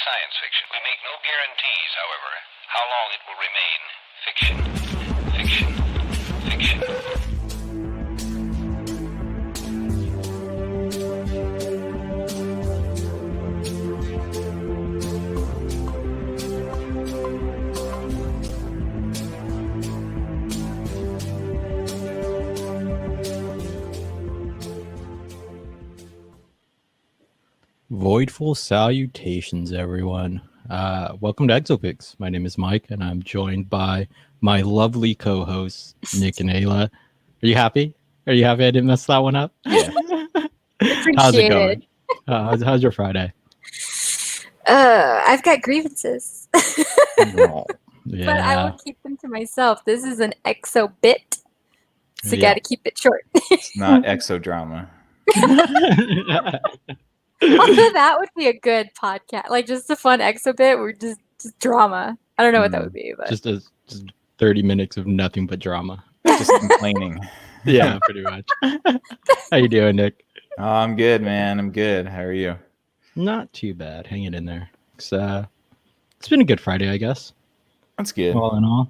science fiction. We make no guarantees, however, how long it will remain fiction. Fiction. Fiction. Voidful salutations, everyone. Welcome to Exofathom. My name is Mike, and I'm joined by my lovely co-hosts, Nick and Ayla. Are you happy? Are you happy I didn't mess that one up? Yeah. How's it going? How's your Friday? I've got grievances. Oh, But I will keep them to myself. This is an exo bit, so Yeah. got to keep it short. It's not exodrama. Although that would be a good podcast, like just a fun exo bit. We're just drama. I don't know what that would be, but just 30 minutes of nothing but drama. Just complaining. Yeah, pretty much. How you doing, Nick? Oh, I'm good, man. I'm good. How are you? Not too bad. Hanging in there. It's been a good Friday, I guess. That's good. All in all.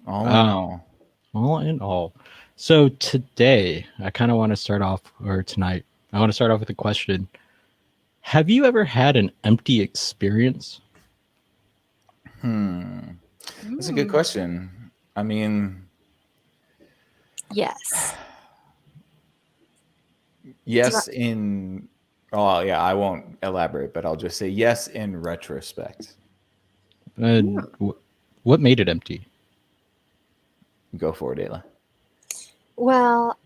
All in all. All in all. So today, I kind of want to start off, or tonight, I want to start off with a question. Have you ever had an empty experience? That's a good question. I mean, yes. yes in... Oh, yeah, I won't elaborate, but I'll just say yes in retrospect. What made it empty? Go for it, Ayla. Well,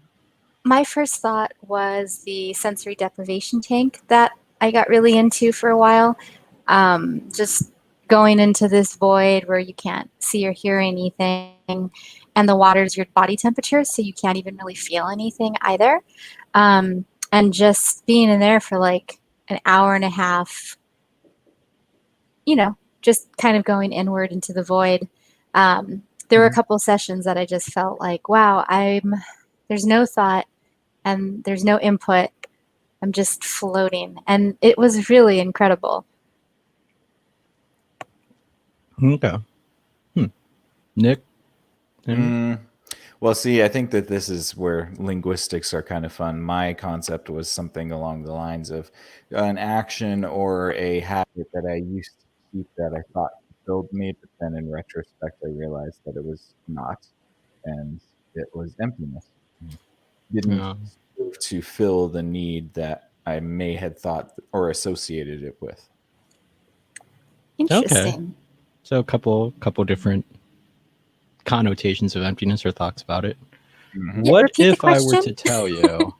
my first thought was the sensory deprivation tank that I got really into for a while. Just going into this void where you can't see or hear anything, and the water's your body temperature, so you can't even really feel anything either. And just being in there for like an hour and a half, just kind of going inward into the void. There were a couple sessions that I just felt like, wow, there's no thought and there's no input. I'm just floating. And it was really incredible. Okay. Nick? Well, see, I think that this is where linguistics are kind of fun. My concept was something along the lines of an action or a habit that I used to keep that I thought fulfilled me, but then in retrospect, I realized that it was not, and it was emptiness. Didn't serve to fill the need that I may have thought or associated it with. Interesting. Okay. So a couple different connotations of emptiness or thoughts about it. Mm-hmm. Yeah, What repeat the if I were question. to tell you?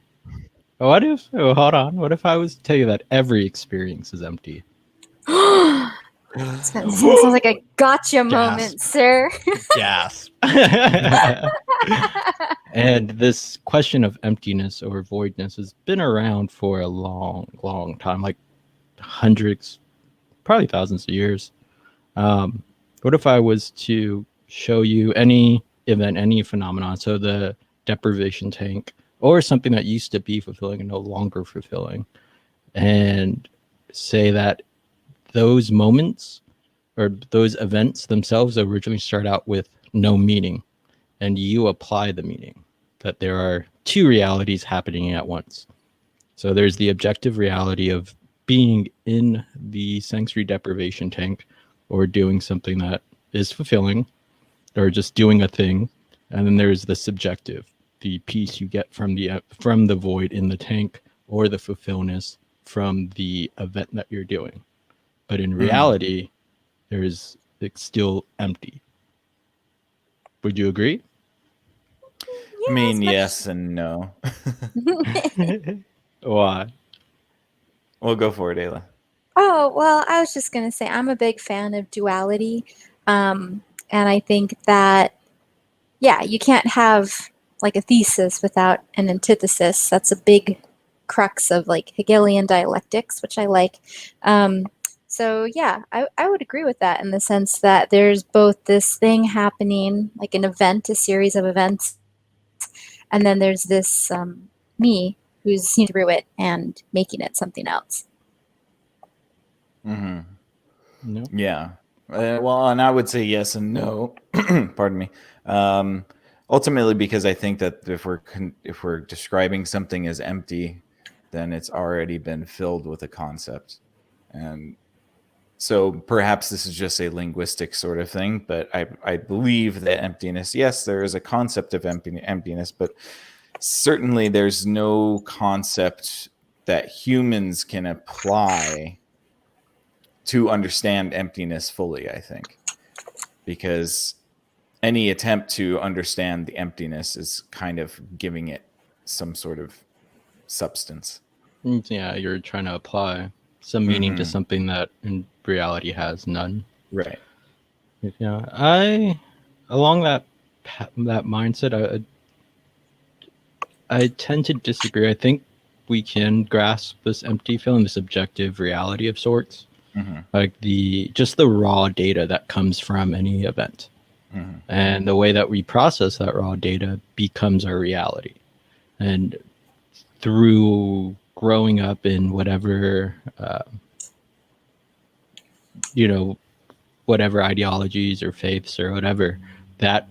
What if I was to tell you that every experience is empty? Sounds like a gotcha moment, sir. Gasp. And this question of emptiness or voidness has been around for a long time, like hundreds, probably thousands of years. What if I was to show you any event, any phenomenon, so the deprivation tank, or something that used to be fulfilling and no longer fulfilling, and say that those moments or those events themselves originally start out with no meaning, and you apply the meaning, that there are two realities happening at once. So there's the objective reality of being in the sensory deprivation tank or doing something that is fulfilling or just doing a thing. And then there's the subjective, the piece you get from the void in the tank or the fulfillment from the event that you're doing. But in reality, it's still empty. Would you agree? I mean, yes and no. Why? We'll go for it, Ayla. Oh, well, I was just going to say I'm a big fan of duality. And I think that, you can't have like a thesis without an antithesis. That's a big crux of like Hegelian dialectics, which I like. So I would agree with that in the sense that there's both this thing happening, like an event, a series of events, and then there's this me who's seen through it and making it something else. Mm-hmm. No. Yeah. Well, and I would say yes and no. Pardon me. Ultimately, because I think that if we're describing something as empty, then it's already been filled with a concept, and so perhaps this is just a linguistic sort of thing. But I believe that emptiness. Yes, there is a concept of emptiness, but certainly there's no concept that humans can apply to understand emptiness fully, I think, because any attempt to understand the emptiness is kind of giving it some sort of substance. Yeah, you're trying to apply some meaning to something that in reality has none. Right. Yeah, I along that mindset, I tend to disagree. I think we can grasp this empty feeling, this objective reality of sorts, like just the raw data that comes from any event, and the way that we process that raw data becomes our reality. And through growing up in whatever whatever ideologies or faiths or whatever, that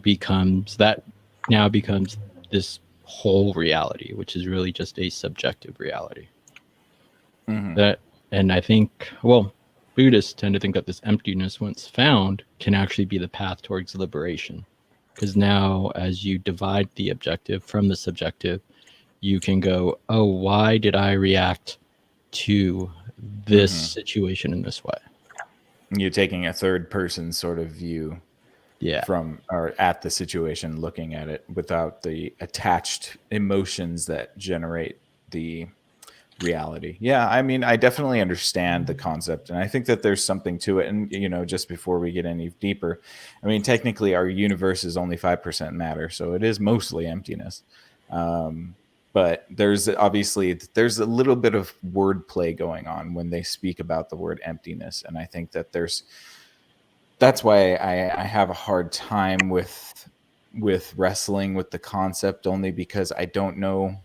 now becomes this whole reality, which is really just a subjective reality. That, and I think, well, Buddhists tend to think that this emptiness, once found, can actually be the path towards liberation. Because now, as you divide the objective from the subjective, you can go, oh, why did I react to this situation in this way? You're taking a third person sort of view from or at the situation, looking at it without the attached emotions that generate the reality. Yeah, I mean, I definitely understand the concept, and I think that there's something to it. And just before we get any deeper, I mean, technically our universe is only 5% matter, so it is mostly emptiness. But there's a little bit of wordplay going on when they speak about the word emptiness, and I think that that's why I have a hard time with wrestling with the concept, only because I don't know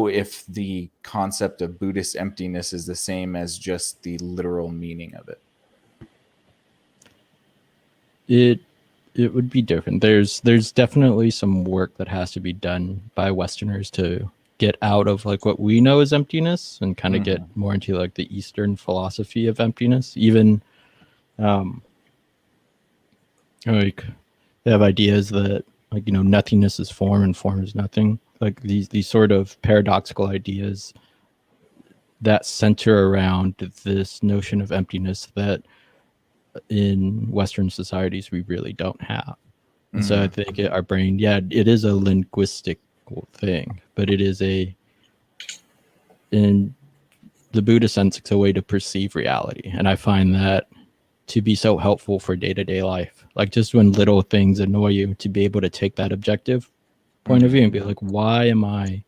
if the concept of Buddhist emptiness is the same as just the literal meaning of it. It would be different. There's definitely some work that has to be done by Westerners to get out of like what we know as emptiness and kind of get more into like the Eastern philosophy of emptiness. Even like they have ideas that like nothingness is form and form is nothing. Like these sort of paradoxical ideas that center around this notion of emptiness that in Western societies we really don't have. And so I think our brain, it is a linguistic thing, but it is in the Buddhist sense, it's a way to perceive reality. And I find that to be so helpful for day-to-day life. Like just when little things annoy you, to be able to take that objective point of view and be like, why am I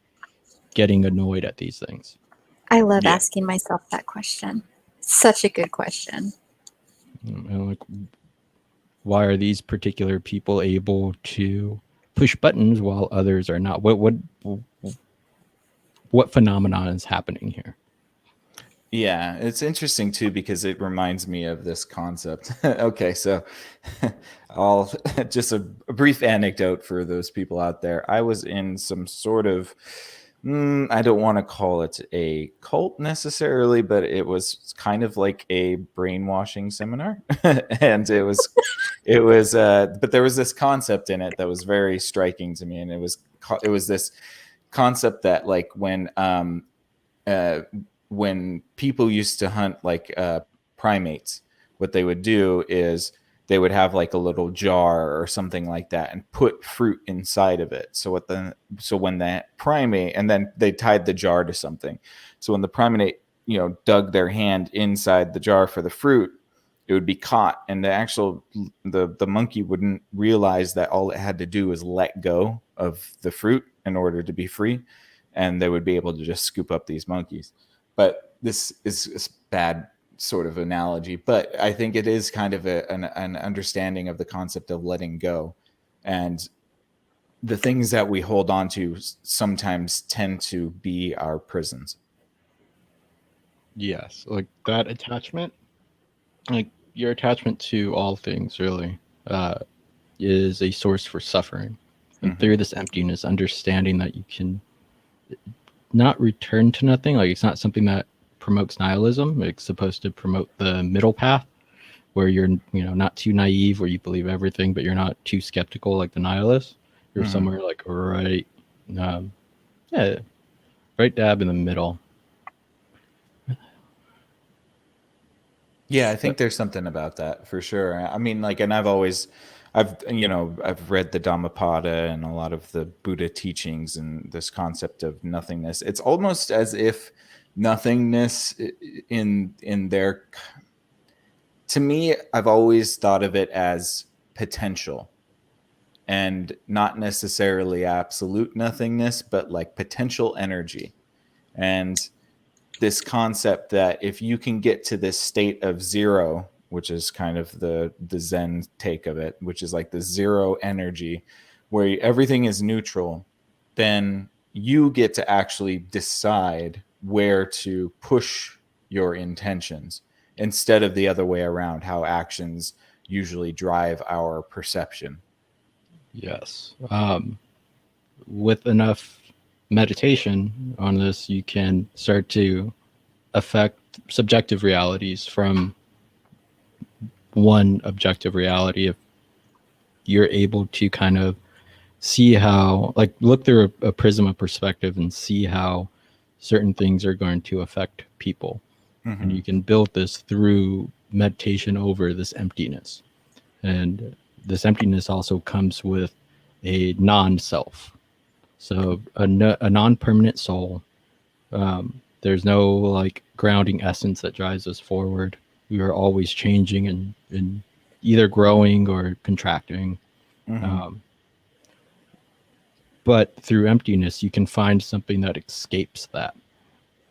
getting annoyed at these things? I love asking myself that question. Such a good question. And like, why are these particular people able to push buttons while others are not? What phenomenon is happening here? Yeah, it's interesting too because it reminds me of this concept. Okay, so I'll just a brief anecdote for those people out there. I was in some sort of I don't want to call it a cult necessarily, but it was kind of like a brainwashing seminar. And it was but there was this concept in it that was very striking to me, and it was this concept that like when people used to hunt like primates, what they would do is they would have like a little jar or something like that and put fruit inside of it. So when that primate, and then they tied the jar to something. So when the primate, dug their hand inside the jar for the fruit, it would be caught, and the monkey wouldn't realize that all it had to do was let go of the fruit in order to be free, and they would be able to just scoop up these monkeys. But this is a bad sort of analogy, but I think it is kind of an understanding of the concept of letting go, and the things that we hold on to sometimes tend to be our prisons. Yes, like that attachment like your attachment to all things really is a source for suffering. And through this emptiness, understanding that you can not return to nothing, like it's not something that promotes nihilism. It's supposed to promote the middle path where you're, not too naive, where you believe everything, but you're not too skeptical like the nihilist. You're somewhere like um, yeah, right dab in the middle. Yeah, I think there's something about that for sure. I mean, like, and I've read the Dhammapada and a lot of the Buddha teachings and this concept of nothingness. It's almost as if nothingness in their, to me, I've always thought of it as potential and not necessarily absolute nothingness, but like potential energy. And this concept that if you can get to this state of zero, which is kind of the Zen take of it, which is like the zero energy where everything is neutral, then you get to actually decide where to push your intentions instead of the other way around, how actions usually drive our perception. Yes. With enough meditation on this, you can start to affect subjective realities from one objective reality. If you're able to kind of see how, like, look through a prism of perspective and see how certain things are going to affect people. And you can build this through meditation over this emptiness. And this emptiness also comes with a non-self. So a non-permanent soul. There's no like grounding essence that drives us forward. We are always changing and either growing or contracting. But through emptiness, you can find something that escapes that.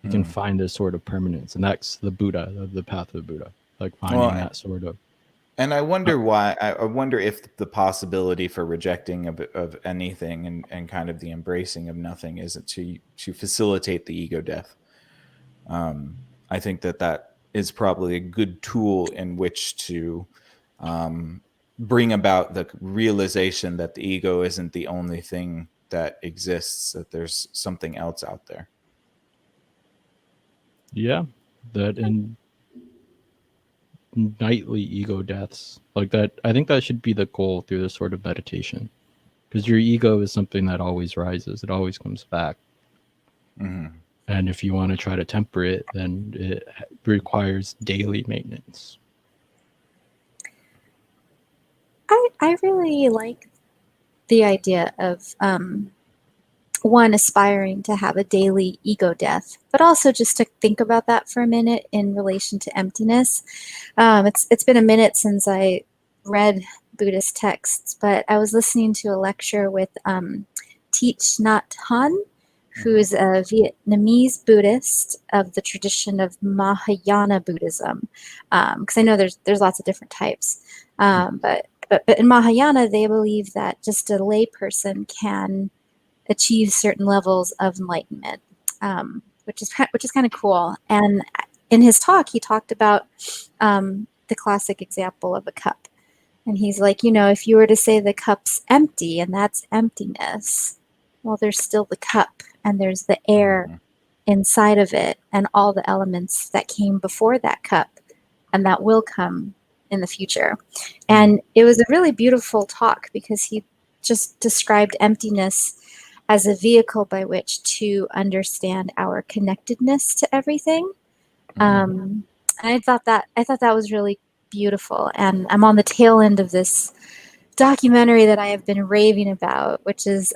You can find this sort of permanence, and that's the Buddha, the path of the Buddha. Like finding that sort of. And I wonder why. I wonder if the possibility for rejecting of anything and kind of the embracing of nothing isn't to facilitate the ego death. I think that is probably a good tool in which to bring about the realization that the ego isn't the only thing that exists, that there's something else out there. Yeah, that in nightly ego deaths like that, I think that should be the goal through this sort of meditation, because your ego is something that always rises, it always comes back. And if you want to try to temper it, then it requires daily maintenance. I really like the idea of one aspiring to have a daily ego death, but also just to think about that for a minute in relation to emptiness. It's been a minute since I read Buddhist texts, but I was listening to a lecture with Thich Nhat Hanh, who's a Vietnamese Buddhist of the tradition of Mahayana Buddhism, because I know there's lots of different types, but in Mahayana they believe that just a layperson can achieve certain levels of enlightenment, which is kind of cool. And in his talk, he talked about the classic example of a cup. And he's like, if you were to say the cup's empty and that's emptiness, well, there's still the cup and there's the air inside of it and all the elements that came before that cup and that will come in the future. And it was a really beautiful talk because he just described emptiness as a vehicle by which to understand our connectedness to everything. And I thought that was really beautiful. And I'm on the tail end of this documentary that I have been raving about, which is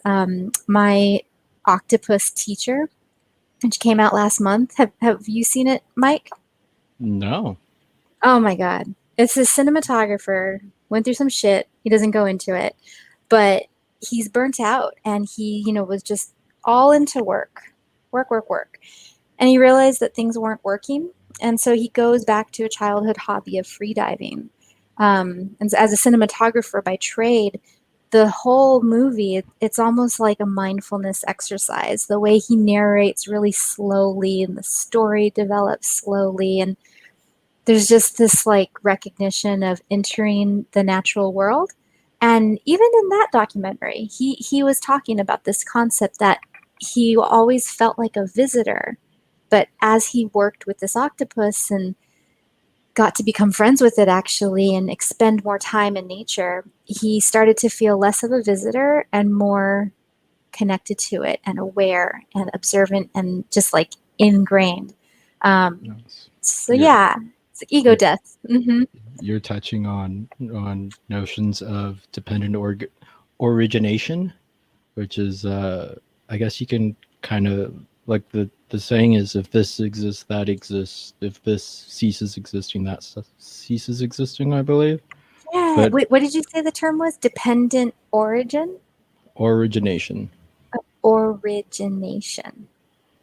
My Octopus Teacher, which came out last month. Have you seen it, Mike? No. Oh my God. It's a cinematographer, went through some shit. He doesn't go into it, but he's burnt out and he, was just all into work. And he realized that things weren't working. And so he goes back to a childhood hobby of freediving. And as a cinematographer by trade, the whole movie, it's almost like a mindfulness exercise. The way he narrates really slowly and the story develops slowly. And there's just this like recognition of entering the natural world. And even in that documentary, he was talking about this concept that he always felt like a visitor. But as he worked with this octopus and got to become friends with it actually and expend more time in nature, he started to feel less of a visitor and more connected to it and aware and observant and just like ingrained. Yes. So You're, yeah, it's ego you're, death. you're touching on notions of dependent origination, which is I guess you can kind of like the saying is, if this exists, that exists. If this ceases existing, that ceases existing, I believe. Yeah. But Wait, what did you say the term was? Dependent origin? origination. Origination.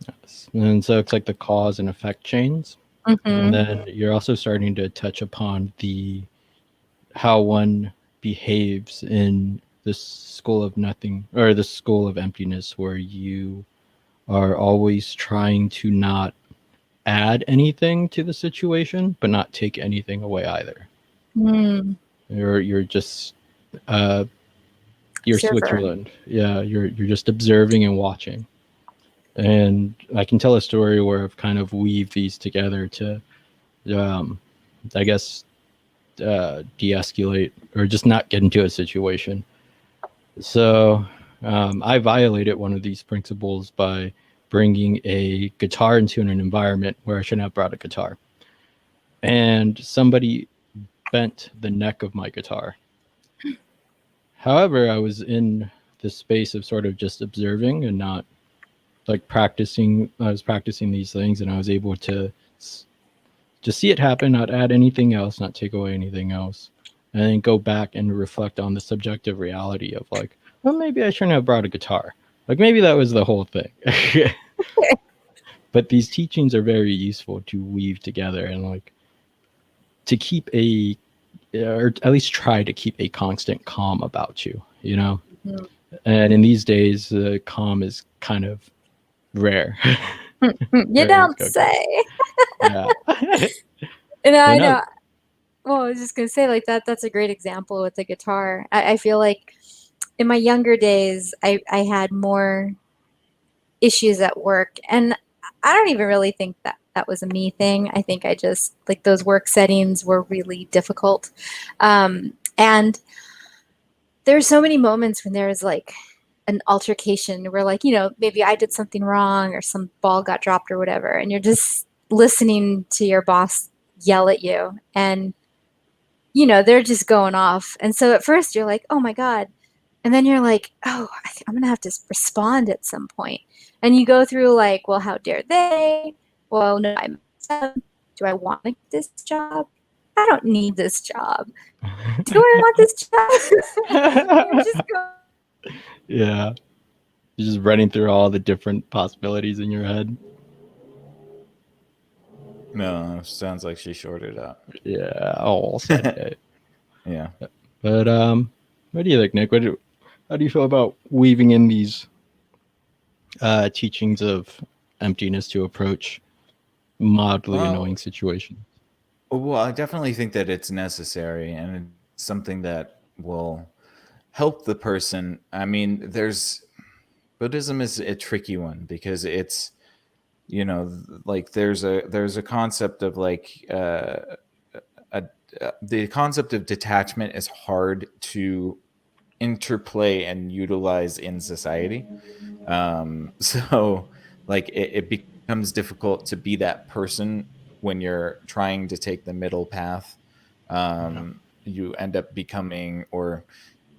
Yes. And so it's like the cause and effect chains. And then you're also starting to touch upon the how one behaves in this school of nothing, or the school of emptiness, where you are always trying to not add anything to the situation but not take anything away either. Mm. You're just uh you're Observer. Switzerland. Yeah, you're just observing and watching. And I can tell a story where I've kind of weaved these together to um I guess de-escalate or just not get into a situation. So I violated one of these principles by bringing a guitar into an environment where I shouldn't have brought a guitar. And somebody bent the neck of my guitar. However, I was in this space of sort of just observing and not like practicing. I was practicing these things and I was able to just see it happen, not add anything else, not take away anything else, and then go back and reflect on the subjective reality of like, well, maybe I shouldn't have brought a guitar. Like maybe that was the whole thing. But these teachings are very useful to weave together and like to keep a, or at least try to keep a constant calm about you, you know? Mhm. And in these days, calm is kind of rare. You Very don't difficult. say. Yeah. And I But no, know. Well, I was just gonna say like that. That's a great example with the guitar. I feel like in my younger days, I had more issues at work, and I don't even really think that that was a me thing. I think I just like those work settings were really difficult, and there's so many moments when there's like an altercation where like maybe I did something wrong or some ball got dropped or whatever, and you're just listening to your boss yell at you and they're just going off. And so at first you're like, oh my God. And then you're like, oh, I'm going to have to respond at some point. And you go through like, well, how dare they? Well, no, I messed up. Do I want this job? I don't need this job. Do I want this job? You're just going. yeah. You're just running through all the different possibilities in your head. No, sounds like she shorted out. Yeah. Oh, sad day. Yeah. But what do you think, Nick? How do you feel about weaving in these teachings of emptiness to approach mildly annoying Well, situations? well, I definitely think that it's necessary and it's something that will help the person. I mean, there's Buddhism is a tricky one because it's like there's a concept of like a, the concept of detachment is hard to interplay and utilize in society. So like it becomes difficult to be that person when you're trying to take the middle path. You end up becoming or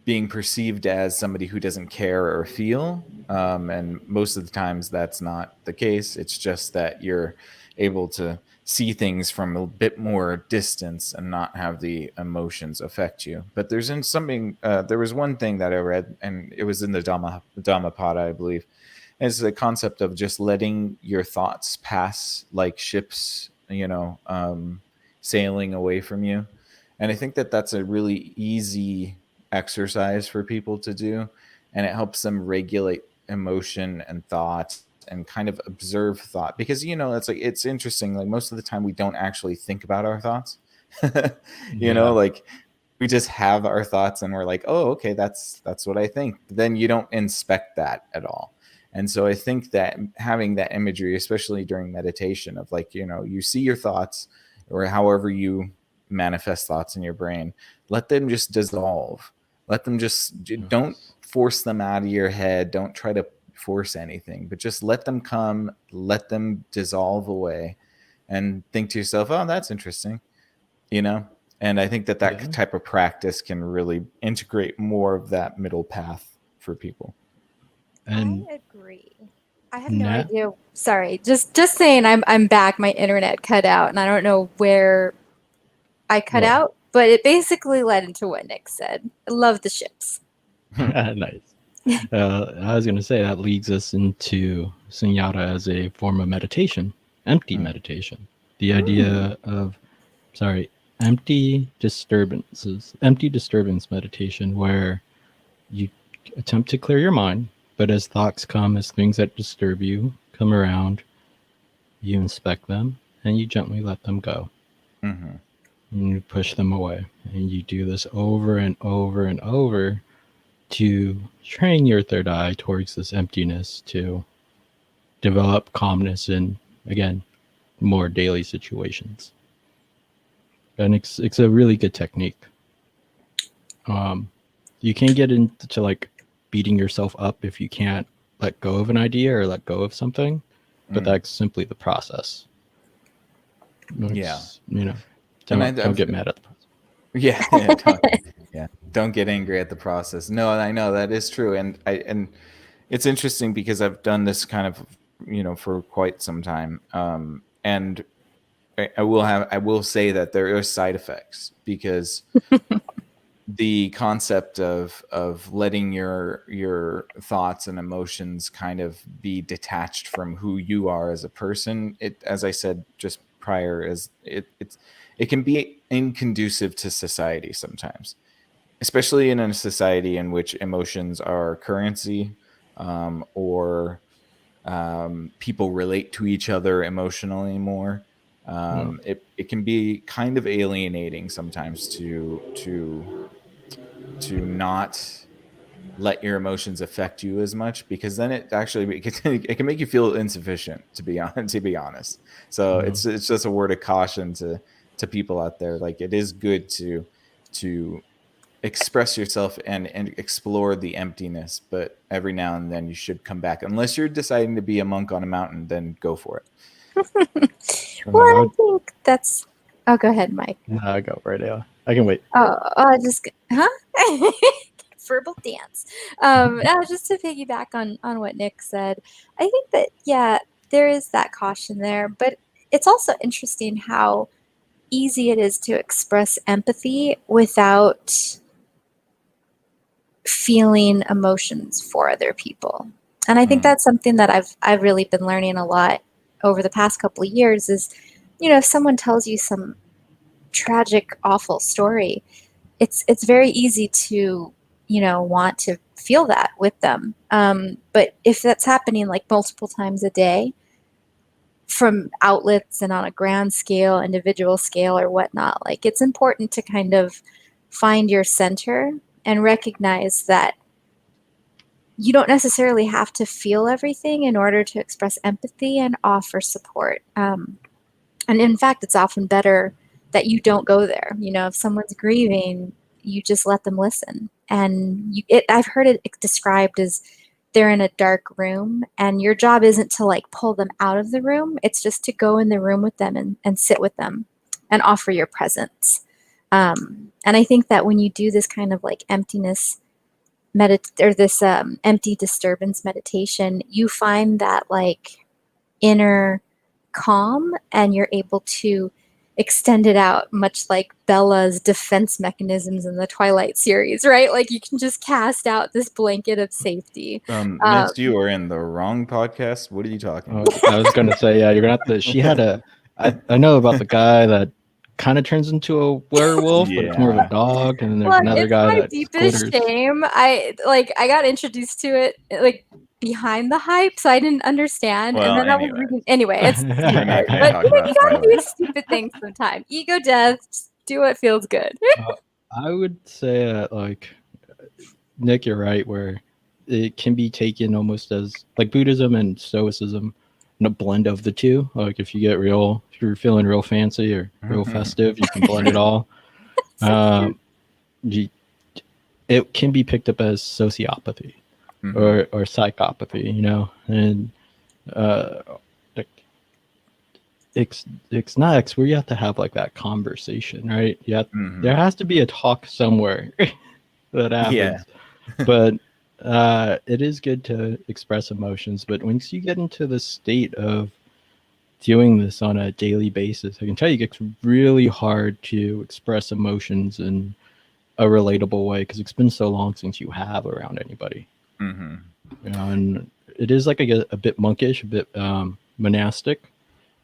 being perceived as somebody who doesn't care or feel. And most of the times that's not the case. It's just that you're able to see things from a bit more distance and not have the emotions affect you. But there was one thing that I read, and it was in the Dhammapada, I believe. And it's the concept of just letting your thoughts pass like ships, sailing away from you. And I think that that's a really easy exercise for people to do, and it helps them regulate emotion and thoughts and kind of observe thought, because it's interesting, like most of the time we don't actually think about our thoughts. Like we just have our thoughts and we're like, oh, okay, that's what I think. But then you don't inspect that at all. And so I think that having that imagery, especially during meditation, of like, you see your thoughts, or however you manifest thoughts in your brain, let them just dissolve. Let them just, don't force them out of your head. Don't try to force anything, but just let them come, let them dissolve away, and think to yourself, oh, that's interesting, And I think that type of practice can really integrate more of that middle path for people. And I agree. I have no idea. Sorry, just saying. I'm back. My internet cut out, and I don't know where I cut out, but it basically led into what Nick said. I love the ships. Nice. I was going to say that leads us into Sunyata as a form of meditation, empty meditation. The idea of, empty disturbance meditation, where you attempt to clear your mind, but as thoughts come, as things that disturb you come around, you inspect them and you gently let them go. Mm-hmm. And you push them away. And you do this over and over and over to train your third eye towards this emptiness, to develop calmness in, again, more daily situations. And it's a really good technique. You can get into like beating yourself up if you can't let go of an idea or let go of something, but that's simply the process. Don't get mad at the process. Don't get angry at the process. No, I know that is true, and it's interesting because I've done this kind of for quite some time, and I will say that there are side effects, because the concept of letting your thoughts and emotions kind of be detached from who you are as a person, it, as I said just prior, is it can be inconducive to society sometimes, especially in a society in which emotions are currency, or people relate to each other emotionally more. It can be kind of alienating sometimes to not let your emotions affect you as much, because then it can make you feel insufficient, to be honest. So it's just a word of caution to people out there. Like, it is good to express yourself and explore the emptiness, but every now and then you should come back. Unless you're deciding to be a monk on a mountain, then go for it. Well, I think that's. Oh, go ahead, Mike. No, go right now. I can wait. Verbal dance. Just to piggyback on what Nick said, I think that there is that caution there, but it's also interesting how easy it is to express empathy without feeling emotions for other people. And I think that's something that I've really been learning a lot over the past couple of years is, if someone tells you some tragic, awful story, it's very easy to, want to feel that with them. But if that's happening like multiple times a day from outlets and on a grand scale, individual scale or whatnot, like, it's important to kind of find your center and recognize that you don't necessarily have to feel everything in order to express empathy and offer support. And in fact, it's often better that you don't go there. If someone's grieving, you just let them listen. And I've heard it described as they're in a dark room and your job isn't to like pull them out of the room. It's just to go in the room with them and sit with them and offer your presence. And I think that when you do this kind of like emptiness this empty disturbance meditation, you find that like inner calm, and you're able to extend it out, much like Bella's defense mechanisms in the Twilight series, right? Like, you can just cast out this blanket of safety. Miss, you are in the wrong podcast. What are you talking about? I was going to say, you're going to have to. She had I know about the guy that kind of turns into a werewolf, but it's more of a dog, and then there's another guy that deepest shame. I got introduced to it like behind the hype, so I didn't understand. And Well, then I was anyway, reading. Anyway, it's we're not stupid. going to But talk you know, about you gotta do spoilers. stupid things sometimes. Ego death. Just do what feels good. I would say that, like, Nick, you're right, where it can be taken almost as like Buddhism and Stoicism, and a blend of the two. Like, if you're feeling real fancy or real festive, you can blend it all. Um, you, it can be picked up as sociopathy or psychopathy, and uh, like, it's not where you have to have like that conversation, right? There has to be a talk somewhere that happens. Yeah. But it is good to express emotions. But once you get into the state of doing this on a daily basis, I can tell you it gets really hard to express emotions in a relatable way because it's been so long since you have around anybody. And it is like a bit monkish, a bit monastic,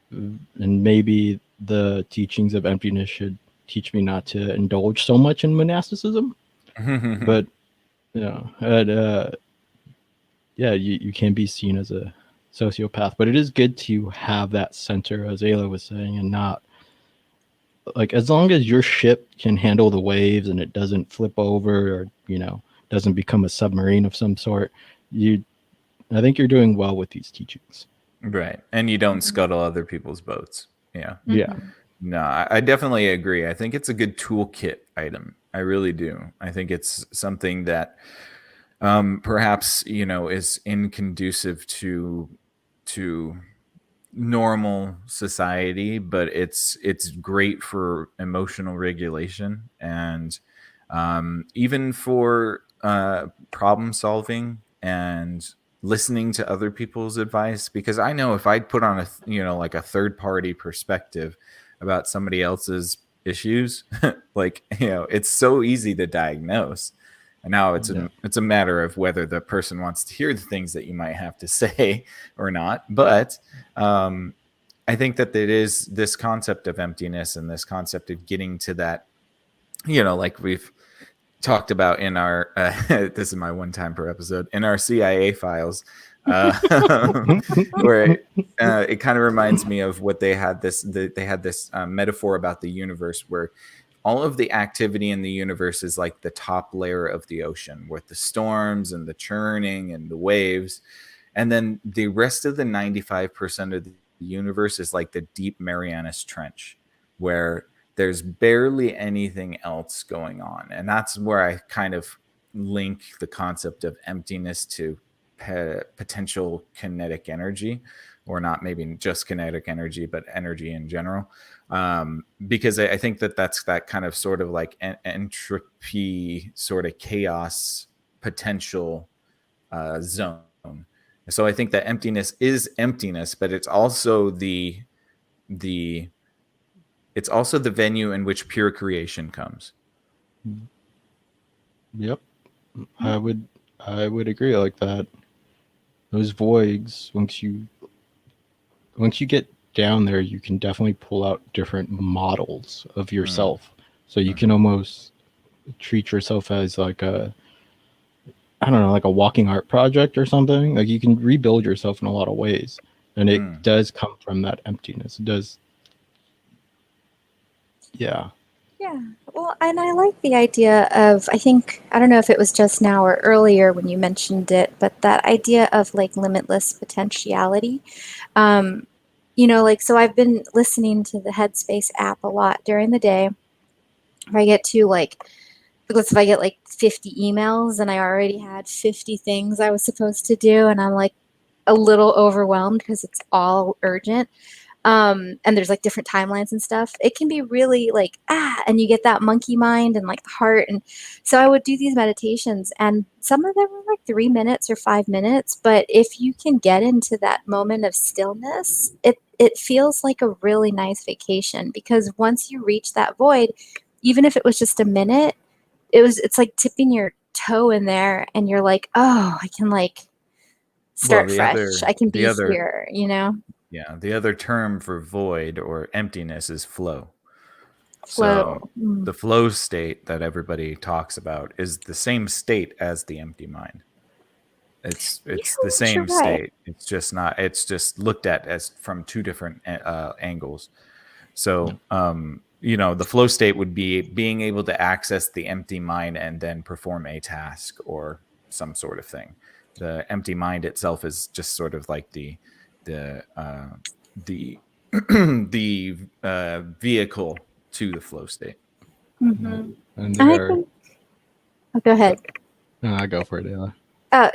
and maybe the teachings of emptiness should teach me not to indulge so much in monasticism. But you can be seen as a sociopath, but it is good to have that center, as Ayla was saying, and not like, as long as your ship can handle the waves and it doesn't flip over or doesn't become a submarine of some sort, I think you're doing well with these teachings. Right. And you don't scuttle other people's boats. Yeah. Yeah. No, I definitely agree. I think it's a good toolkit item. I really do. I think it's something that perhaps, is inconducive to normal society, but it's great for emotional regulation and even for problem solving and listening to other people's advice. Because I know if I'd put on like a third party perspective about somebody else's issues, like, it's so easy to diagnose. And now it's a matter of whether the person wants to hear the things that you might have to say or not. But I think that it is this concept of emptiness and this concept of getting to that, like we've talked about in our this is my one time per episode, in our CIA files, where it kind of reminds me of what they had this metaphor about the universe, where all of the activity in the universe is like the top layer of the ocean with the storms and the churning and the waves. And then the rest of the 95% of the universe is like the deep Marianas Trench, where there's barely anything else going on. And that's where I kind of link the concept of emptiness to potential kinetic energy, or not maybe just kinetic energy, but energy in general. Because I think that's that kind of sort of like entropy, sort of chaos potential zone. So I think that emptiness is emptiness, but it's also the venue in which pure creation comes. Yep. I would agree like that. Those voids, once you get down there, you can definitely pull out different models of yourself. So you can almost treat yourself as like a walking art project or something. Like, you can rebuild yourself in a lot of ways, and it does come from that emptiness. It does. Yeah. Yeah. Well, and I like the idea of, I don't know if it was just now or earlier when you mentioned it, but that idea of like limitless potentiality. So I've been listening to the Headspace app a lot during the day. If I get to because if I get like 50 emails and I already had 50 things I was supposed to do, and I'm like a little overwhelmed because it's all urgent. And there's like different timelines and stuff. It can be really like, and you get that monkey mind and like the heart. And so I would do these meditations, and some of them were like 3 minutes or 5 minutes. But if you can get into that moment of stillness, it feels like a really nice vacation, because once you reach that void, even if it was just a minute, it's like tipping your toe in there and you're like, oh, I can like start fresh. I can be here, Yeah, the other term for void or emptiness is flow. Flow. So the flow state that everybody talks about is the same state as the empty mind. It's Yeah, the you're same right. state. It's just not. It's just looked at as from two different angles. So, the flow state would be being able to access the empty mind and then perform a task or some sort of thing. The empty mind itself is just sort of like the the vehicle to the flow state. Mm-hmm. And I there, think. Oh, go ahead. no, I go for it, Ayla.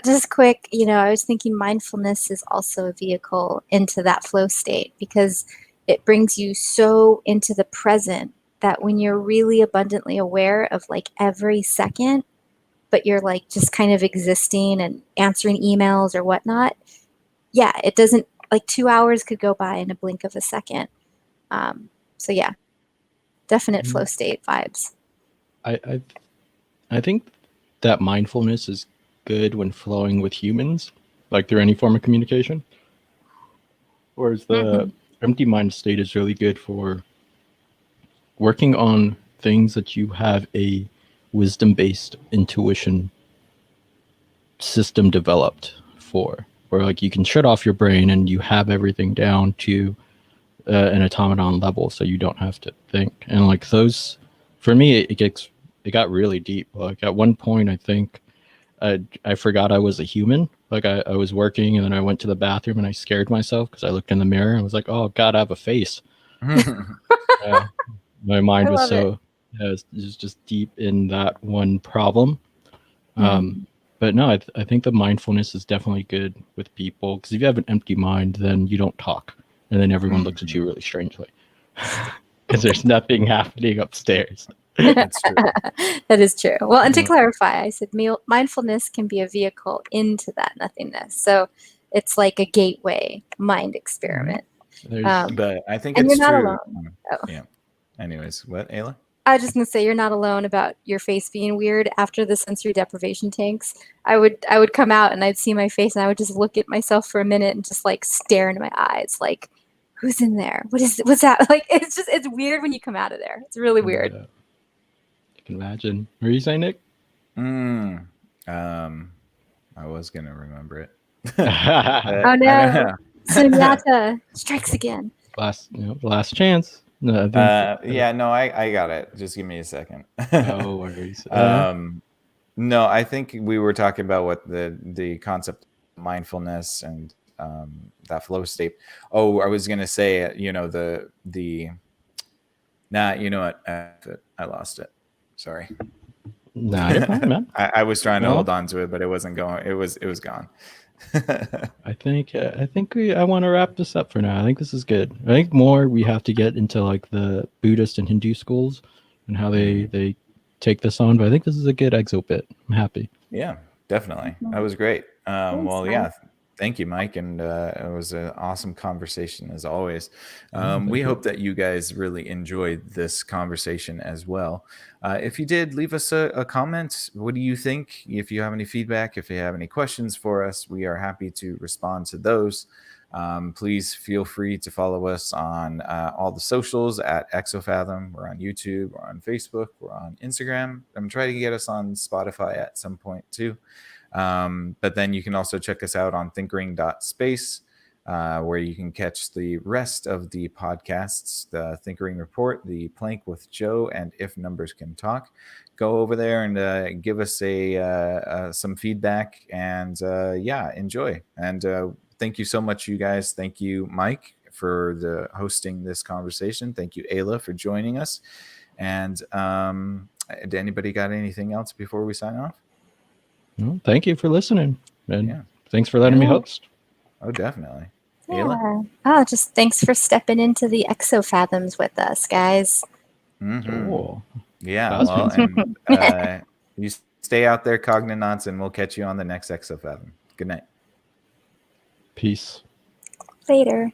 Just quick, I was thinking mindfulness is also a vehicle into that flow state because it brings you so into the present that when you're really abundantly aware of like every second, but you're like just kind of existing and answering emails or whatnot, yeah, it doesn't like 2 hours could go by in a blink of a second. So yeah, definite flow state vibes. I I think that mindfulness is good when flowing with humans, like through any form of communication. Whereas the empty mind state is really good for working on things that you have a wisdom based intuition system developed for, where like you can shut off your brain and you have everything down to an automaton level, so you don't have to think. And like those, for me, it got really deep. Like at one point, I think I forgot I was a human. Like I was working and then I went to the bathroom and I scared myself because I looked in the mirror and I was like, oh God, I have a face. My mind I was love it. so it was just deep in that one problem. Mm. But no, I think the mindfulness is definitely good with people because if you have an empty mind, then you don't talk, and then everyone looks at you really strangely because there's nothing happening upstairs. That's true. That is true. Well, and to Yeah. clarify, I said mindfulness can be a vehicle into that nothingness. So it's like a gateway mind experiment. There's But I think And it's you're not true. alone. Oh. Yeah. Anyways, what, Ayla? I was just gonna say you're not alone about your face being weird. After the sensory deprivation tanks, I would come out and I'd see my face and I would just look at myself for a minute and just like stare into my eyes, like, who's in there? What's that? Like it's weird when you come out of there. It's really weird. You can imagine. What are you saying, Nick? I was gonna remember it. Oh I don't no. know. Sunyata strikes again. Last chance. No, I think. Yeah, no, I got it. Just give me a second. No worries. No, I think we were talking about what the concept of mindfulness and that flow state. Oh, I was gonna say, nah, you know what? I lost it. Sorry. Nah, you're fine, man. I was trying to Well- hold on to it, but it wasn't going. It was gone. I think I want to wrap this up for now. I think this is good. I think more we have to get into like the Buddhist and Hindu schools and how they take this on. But I think this is a good exo bit. I'm happy. Yeah, definitely. That was great. Well, Mike. yeah. Thank you, Mike. And it was an awesome conversation as always. thank We you. hope that you guys really enjoyed this conversation as well. If you did, leave us a comment. What do you think? If you have any feedback, if you have any questions for us, we are happy to respond to those. Please feel free to follow us on all the socials at Exofathom. We're on YouTube, we're on Facebook, we're on Instagram. I'm trying to get us on Spotify at some point too. But then you can also check us out on thinkering.space, where you can catch the rest of the podcasts, the Thinkering Report, the Plank with Joe, and If Numbers Can Talk. Go over there and give us some feedback and enjoy. And thank you so much, you guys. Thank you, Mike, for hosting this conversation. Thank you, Ayla, for joining us. And did anybody got anything else before we sign off? Well, thank you for listening, and Yeah. thanks for letting me host. Oh, definitely. Ayla? Yeah. Oh, just thanks for stepping into the exophathoms with us, guys. Mm-hmm. Cool. Yeah, That was well, fancy. and you stay out there, Cognonauts, and we'll catch you on the next Exofathom. Good night. Peace. Later.